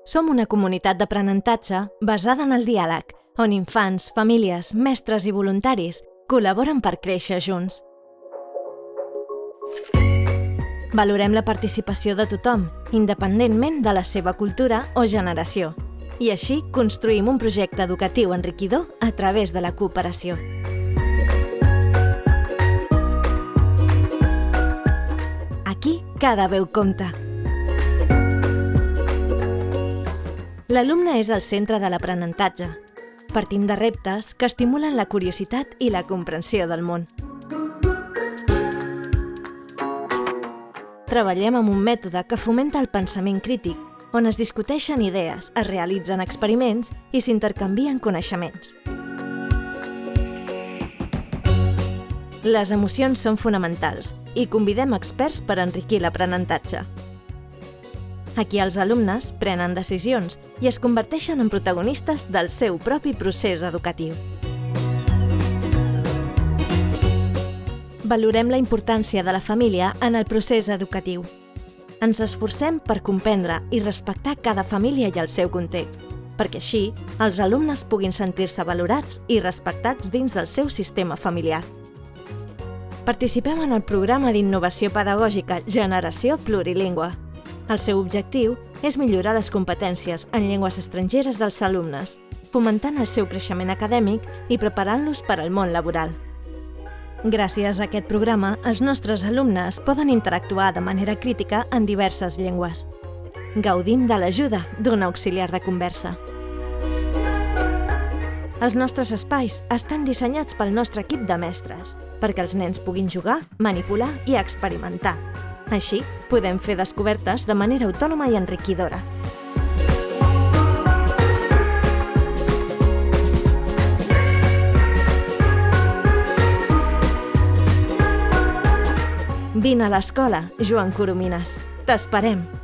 Som una comunitat d'aprenentatge basada en el diàleg, on infants, famílies, mestres i voluntaris col·laboren per créixer junts. Valorem la participació de tothom, independentment de la seva cultura o generació, i així construïm un projecte educatiu enriquidor a través de la cooperació. Aquí cada veu compta. L'alumne és el centre de l'aprenentatge. Partim de reptes que estimulen la curiositat i la comprensió del món. Treballem amb un mètode que fomenta el pensament crític, on es discuteixen idees, es realitzen experiments i s'intercanvien coneixements. Les emocions són fonamentals i convidem experts per enriquir l'aprenentatge. Aquí els alumnes prenen decisions i es converteixen en protagonistes del seu propi procés educatiu. Valorem la importància de la família en el procés educatiu. Ens esforcem per comprendre i respectar cada família i el seu context, perquè així els alumnes puguin sentir-se valorats i respectats dins del seu sistema familiar. Participem en el programa d'innovació pedagògica Generació Plurilingüe. El seu objectiu és millorar les competències en llengües estrangeres dels alumnes, fomentant el seu creixement acadèmic i preparant-los per al món laboral. Gràcies a aquest programa, els nostres alumnes poden interactuar de manera crítica en diverses llengües. Gaudim de l'ajuda d'un auxiliar de conversa. Els nostres espais estan dissenyats pel nostre equip de mestres, perquè els nens puguin jugar, manipular i experimentar. Així, podem fer descobertes de manera autònoma i enriquidora. Vine a l'escola, Joan Coromines. T'esperem!